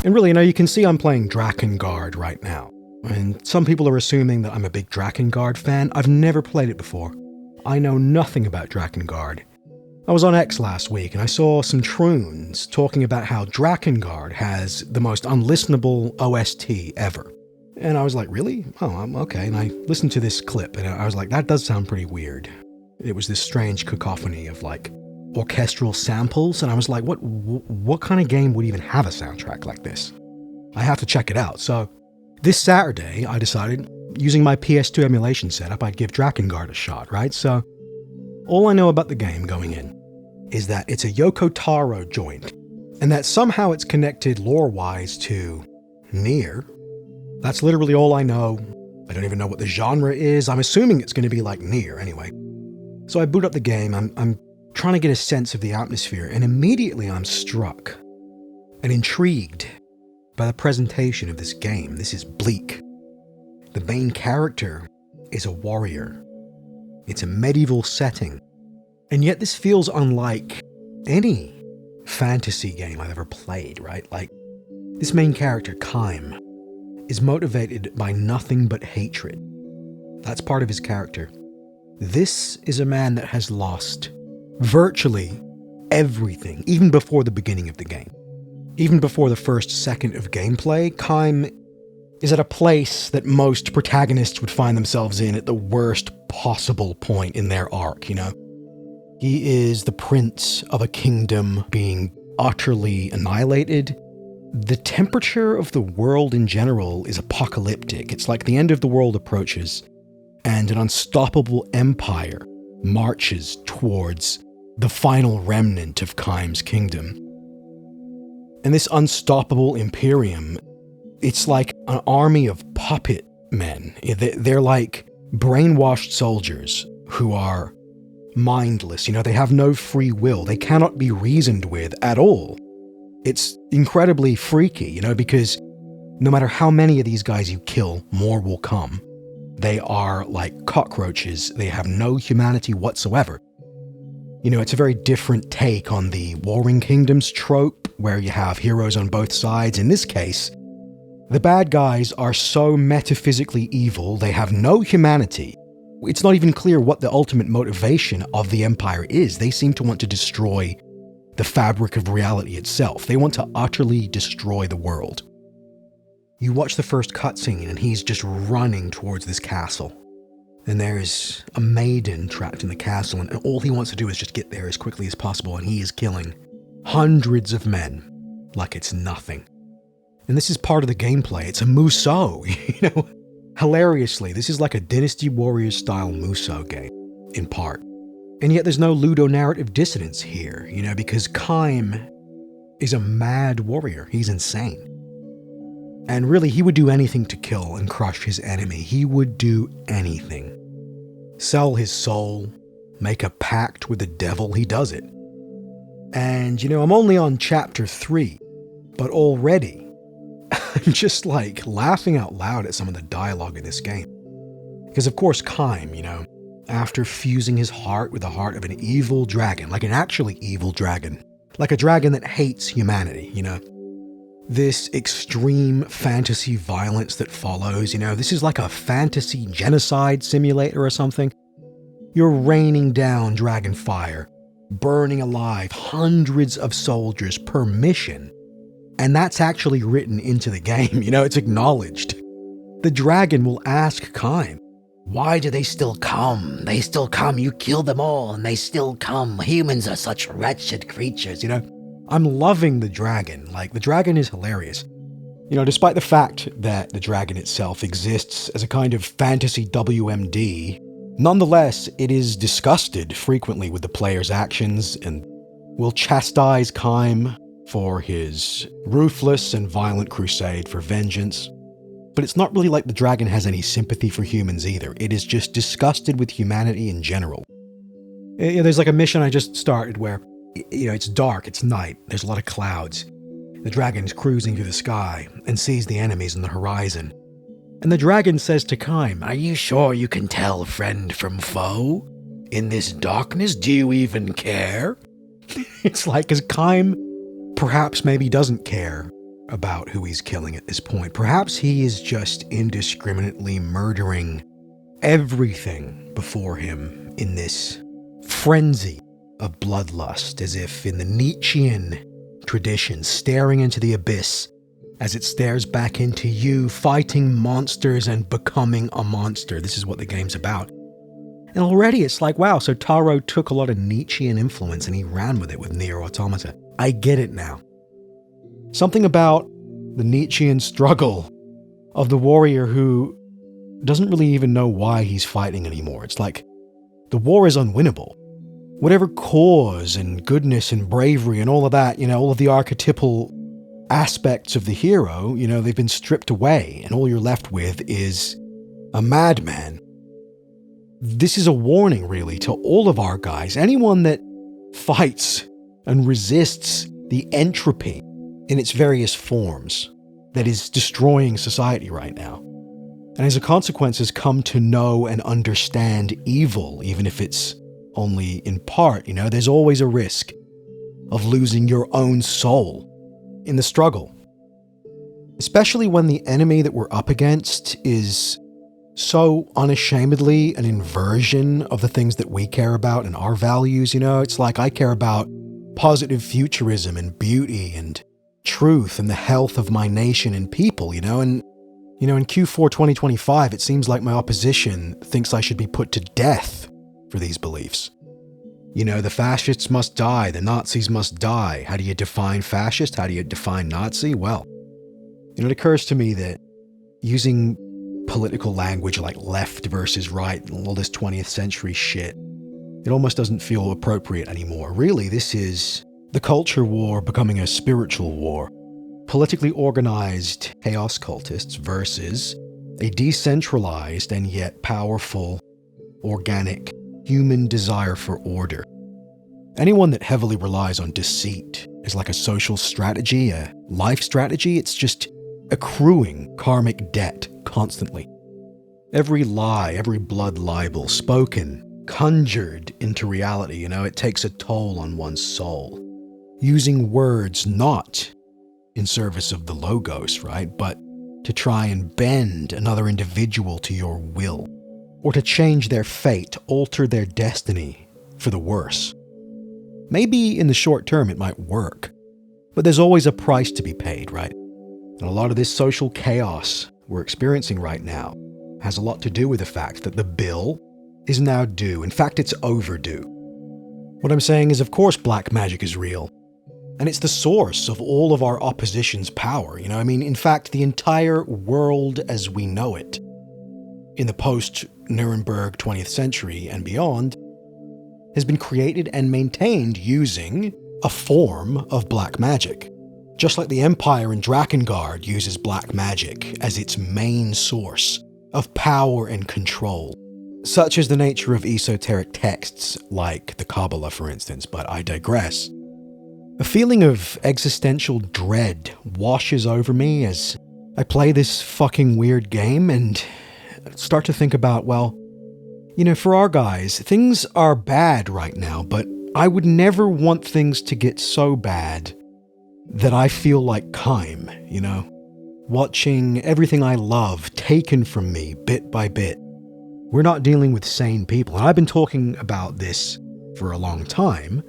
And really, you can see I'm playing Drakengard right now. And some people are assuming that I'm a big Drakengard fan. I've never played it before. I know nothing about Drakengard. I was on X last week and I saw some troons talking about how Drakengard has the most unlistenable OST ever. And I was like, really? Oh, okay. And I listened to this clip and I was like, that does sound pretty weird. It was this strange cacophony of orchestral samples. And I was like, what kind of game would even have a soundtrack like this? I have to check it out. So this Saturday, I decided, using my PS2 emulation setup, I'd give Drakengard a shot, right? So all I know about the game going in is that it's a Yoko Taro joint, and that somehow it's connected lore-wise to Nier. That's literally all I know. I don't even know what the genre is. I'm assuming it's going to be like Nier anyway. So I boot up the game, I'm trying to get a sense of the atmosphere, and immediately I'm struck and intrigued by the presentation of this game. This is Bleak. The main character is a warrior. It's a medieval setting. And yet this feels unlike any fantasy game I've ever played, right? This main character, Kaim, is motivated by nothing but hatred. That's part of his character. This is a man that has lost virtually everything, even before the beginning of the game. Even before the first second of gameplay, Kaim is at a place that most protagonists would find themselves in at the worst possible point in their arc, He is the prince of a kingdom being utterly annihilated. The temperature of the world in general is apocalyptic. It's like the end of the world approaches, and an unstoppable empire marches towards the final remnant of Kaim's kingdom. And this unstoppable Imperium, it's like an army of puppet men. They're like brainwashed soldiers who are mindless. They have no free will. They cannot be reasoned with at all. It's incredibly freaky, because no matter how many of these guys you kill, more will come. They are like cockroaches. They have no humanity whatsoever. It's a very different take on the Warring Kingdoms trope, where you have heroes on both sides. In this case, the bad guys are so metaphysically evil, they have no humanity. It's not even clear what the ultimate motivation of the Empire is. They seem to want to destroy the fabric of reality itself. They want to utterly destroy the world. You watch the first cutscene and he's just running towards this castle. And there's a maiden trapped in the castle, and all he wants to do is just get there as quickly as possible, and he is killing hundreds of men like it's nothing. And this is part of the gameplay. It's a Musou, Hilariously, this is like a Dynasty Warriors style Musou game, in part. And yet there's no ludonarrative dissonance here, because Kaim is a mad warrior. He's insane. And really, he would do anything to kill and crush his enemy. He would do anything. Sell his soul, make a pact with the devil, he does it. And, I'm only on chapter 3, but already I'm just laughing out loud at some of the dialogue in this game. Because of course Kaim, after fusing his heart with the heart of an evil dragon, like an actually evil dragon, like a dragon that hates humanity, this extreme fantasy violence that follows, this is like a fantasy genocide simulator or something. You're raining down dragon fire, burning alive hundreds of soldiers per mission. And that's actually written into the game, it's acknowledged. The dragon will ask Kaim, "Why do they still come? They still come, you kill them all, and they still come. Humans are such wretched creatures," I'm loving the dragon. The dragon is hilarious. Despite the fact that the dragon itself exists as a kind of fantasy WMD, nonetheless, it is disgusted frequently with the player's actions and will chastise Kaim for his ruthless and violent crusade for vengeance. But it's not really like the dragon has any sympathy for humans either. It is just disgusted with humanity in general. There's a mission I just started where it's dark, it's night, there's a lot of clouds. The dragon's cruising through the sky and sees the enemies on the horizon. And the dragon says to Kaim, "Are you sure you can tell friend from foe? In this darkness, do you even care?" It's because Kaim perhaps maybe doesn't care about who he's killing at this point. Perhaps he is just indiscriminately murdering everything before him in this frenzy of bloodlust, as if in the Nietzschean tradition, staring into the abyss as it stares back into you, fighting monsters and becoming a monster. This is what the game's about. And already it's like, wow, so Taro took a lot of Nietzschean influence and he ran with it with Nier Automata. I get it now. Something about the Nietzschean struggle of the warrior who doesn't really even know why he's fighting anymore. It's like, the war is unwinnable. Whatever cause and goodness and bravery and all of that, all of the archetypal aspects of the hero, they've been stripped away, and all you're left with is a madman. This is a warning, really, to all of our guys. Anyone that fights and resists the entropy in its various forms that is destroying society right now, and as a consequence has come to know and understand evil, even if it's only in part, there's always a risk of losing your own soul in the struggle. Especially when the enemy that we're up against is so unashamedly an inversion of the things that we care about and our values. It's like I care about positive futurism and beauty and truth and the health of my nation and people, and in Q4 2025, it seems like my opposition thinks I should be put to death for these beliefs. The fascists must die, the Nazis must die. How do you define fascist? How do you define Nazi? Well, it occurs to me that using political language like left versus right and all this 20th century shit, it almost doesn't feel appropriate anymore. Really, this is the culture war becoming a spiritual war. Politically organized chaos cultists versus a decentralized and yet powerful, organic, human desire for order. Anyone that heavily relies on deceit is like a social strategy, a life strategy. It's just accruing karmic debt constantly. Every lie, every blood libel spoken, conjured into reality, it takes a toll on one's soul. Using words not in service of the logos, right? But to try and bend another individual to your will, or to change their fate, alter their destiny for the worse. Maybe in the short term it might work, but there's always a price to be paid, right? And a lot of this social chaos we're experiencing right now has a lot to do with the fact that the bill is now due. In fact, it's overdue. What I'm saying is, of course, black magic is real. And it's the source of all of our opposition's power. In fact, the entire world as we know it, in the post-Nuremberg 20th century and beyond, has been created and maintained using a form of black magic. Just like the Empire in Drakengard uses black magic as its main source of power and control. Such is the nature of esoteric texts like the Kabbalah, for instance, but I digress. A feeling of existential dread washes over me as I play this fucking weird game and start to think about, for our guys, things are bad right now, but I would never want things to get so bad that I feel like Kime, watching everything I love taken from me bit by bit. We're not dealing with sane people. And I've been talking about this for a long time,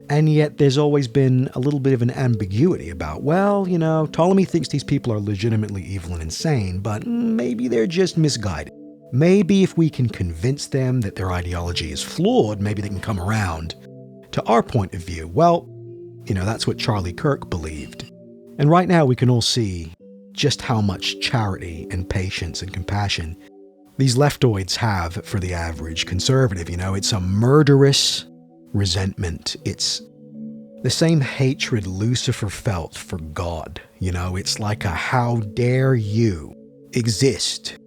and yet there's always been a little bit of an ambiguity about, Ptolemy thinks these people are legitimately evil and insane, but maybe they're just misguided. Maybe if we can convince them that their ideology is flawed, maybe they can come around to our point of view. That's what Charlie Kirk believed. And right now we can all see just how much charity and patience and compassion these leftoids have for the average conservative. It's a murderous resentment. It's the same hatred Lucifer felt for God. It's like a how dare you exist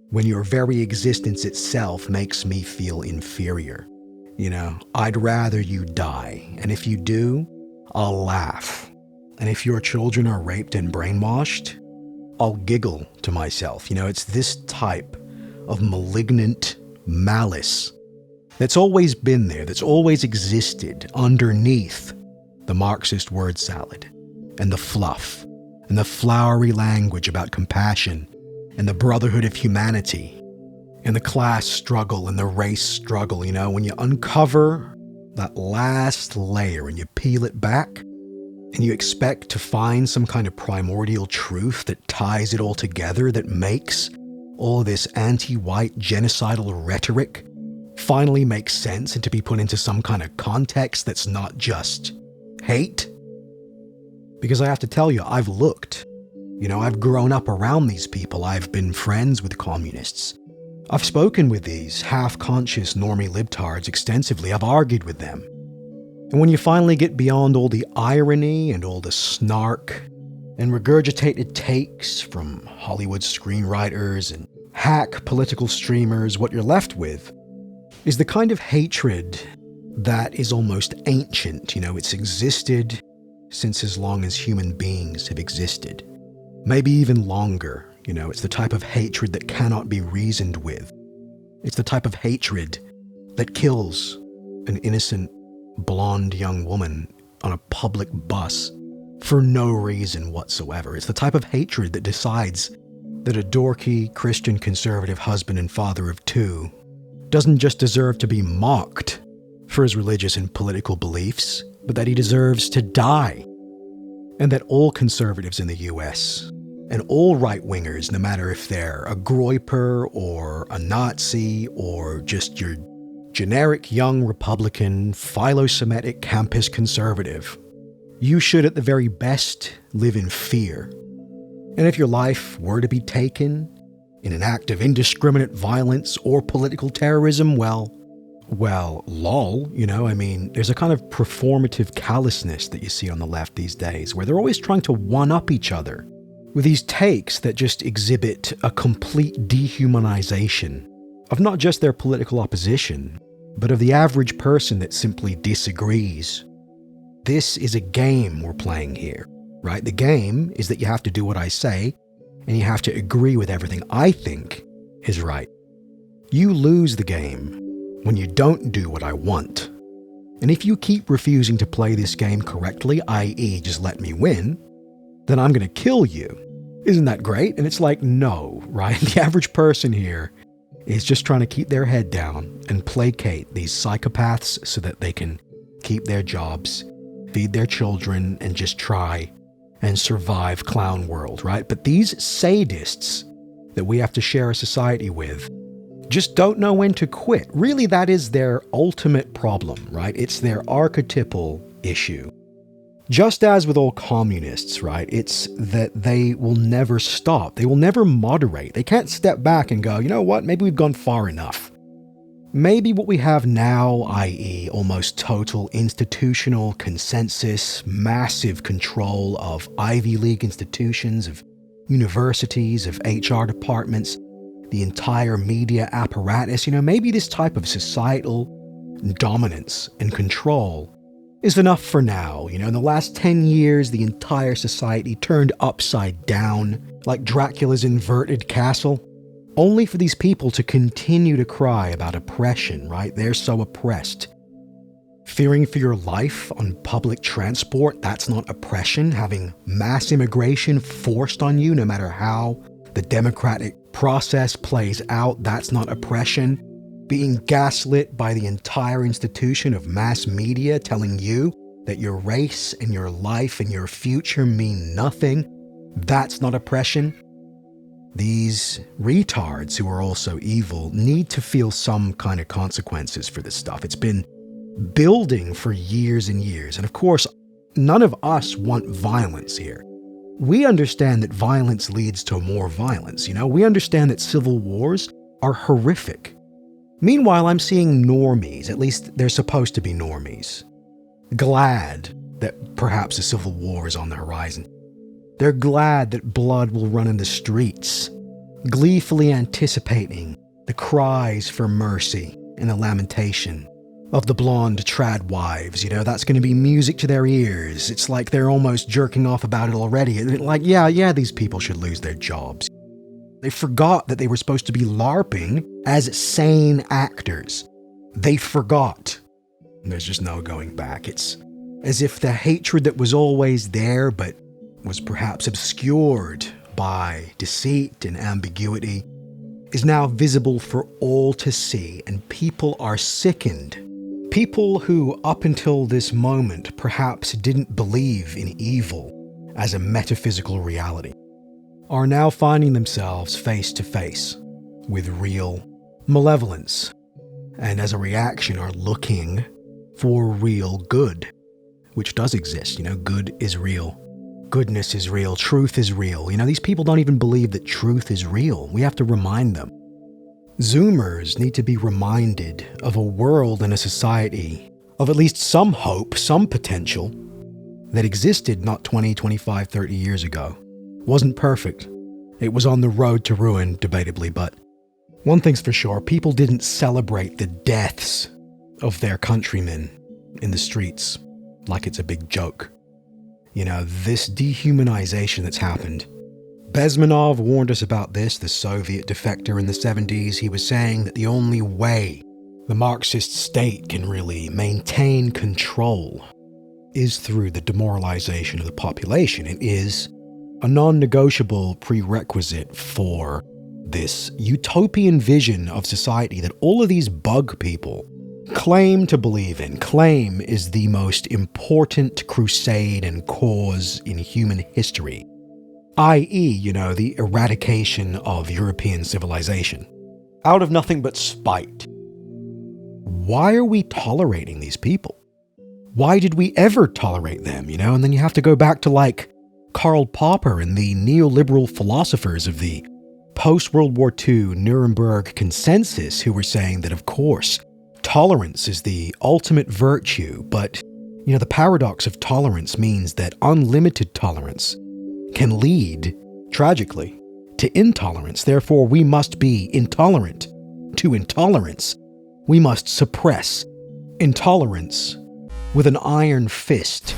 when your very existence itself makes me feel inferior. I'd rather you die. And if you do, I'll laugh. And if your children are raped and brainwashed, I'll giggle to myself. It's this type of malignant malice that's always been there, that's always existed underneath the Marxist word salad and the fluff and the flowery language about compassion and the brotherhood of humanity and the class struggle and the race struggle, when you uncover that last layer and you peel it back and you expect to find some kind of primordial truth that ties it all together, that makes all this anti-white genocidal rhetoric finally make sense and to be put into some kind of context that's not just hate. Because I have to tell you, I've looked. I've grown up around these people. I've been friends with communists. I've spoken with these half-conscious normie libtards extensively. I've argued with them. And when you finally get beyond all the irony and all the snark and regurgitated takes from Hollywood screenwriters and hack political streamers, what you're left with is the kind of hatred that is almost ancient. It's existed since as long as human beings have existed. Maybe even longer. It's the type of hatred that cannot be reasoned with. It's the type of hatred that kills an innocent, blonde young woman on a public bus for no reason whatsoever. It's the type of hatred that decides that a dorky Christian conservative husband and father of two doesn't just deserve to be mocked for his religious and political beliefs, but that he deserves to die. And that all conservatives in the US and all right-wingers, no matter if they're a Groyper or a Nazi or just your generic young Republican, philo-Semitic campus conservative, you should at the very best live in fear. And if your life were to be taken in an act of indiscriminate violence or political terrorism, well, lol, there's a kind of performative callousness that you see on the left these days, where they're always trying to one-up each other with these takes that just exhibit a complete dehumanization of not just their political opposition, but of the average person that simply disagrees. This is a game we're playing here, right? The game is that you have to do what I say, and you have to agree with everything I think is right. You lose the game when you don't do what I want. And if you keep refusing to play this game correctly, i.e. just let me win, then I'm going to kill you. Isn't that great? And it's like, no, right? The average person here is just trying to keep their head down and placate these psychopaths so that they can keep their jobs, feed their children, and just try and survive clown world, right? But these sadists that we have to share a society with just don't know when to quit. Really, that is their ultimate problem, right? It's their archetypal issue. Just as with all communists, right? It's that they will never stop. They will never moderate. They can't step back and go, you know what? Maybe we've gone far enough. Maybe what we have now, i.e. almost total institutional consensus, massive control of Ivy League institutions, of universities, of HR departments, the entire media apparatus, maybe this type of societal dominance and control is enough for now. In the last 10 years, the entire society turned upside down, like Dracula's inverted castle, only for these people to continue to cry about oppression, right? They're so oppressed. Fearing for your life on public transport, that's not oppression. Having mass immigration forced on you, no matter how the democratic process plays out, that's not oppression. Being gaslit by the entire institution of mass media telling you that your race and your life and your future mean nothing, that's not oppression. These retards who are also evil need to feel some kind of consequences for this stuff. It's been building for years and years. And of course, none of us want violence here. We understand that violence leads to more violence. We understand that civil wars are horrific. Meanwhile, I'm seeing normies, at least they're supposed to be normies, glad that perhaps a civil war is on the horizon. They're glad that blood will run in the streets, gleefully anticipating the cries for mercy and the lamentation of the blonde trad wives. That's going to be music to their ears. It's like they're almost jerking off about it already. Like, yeah, these people should lose their jobs. They forgot that they were supposed to be LARPing as sane actors. They forgot. And there's just no going back. It's as if the hatred that was always there, but was perhaps obscured by deceit and ambiguity is now visible for all to see, and people are sickened. People who, up until this moment, perhaps didn't believe in evil as a metaphysical reality, are now finding themselves face to face with real malevolence, and as a reaction are looking for real good, which does exist. Good is real. Goodness is real. Truth is real. These people don't even believe that truth is real. We have to remind them. Zoomers need to be reminded of a world and a society of at least some hope, some potential that existed not 20, 25, 30 years ago. Wasn't perfect. It was on the road to ruin, debatably, but one thing's for sure, people didn't celebrate the deaths of their countrymen in the streets like it's a big joke. This dehumanization that's happened. Bezmenov warned us about this, the Soviet defector in the 70s. He was saying that the only way the Marxist state can really maintain control is through the demoralization of the population. It is a non-negotiable prerequisite for this utopian vision of society that all of these bug people claim to believe in, claim is the most important crusade and cause in human history, i.e., the eradication of European civilization, out of nothing but spite. Why are we tolerating these people? Why did we ever tolerate them, And then you have to go back to Karl Popper and the neoliberal philosophers of the post-World War II Nuremberg consensus who were saying that, of course, tolerance is the ultimate virtue, but, the paradox of tolerance means that unlimited tolerance can lead, tragically, to intolerance. Therefore, we must be intolerant to intolerance. We must suppress intolerance with an iron fist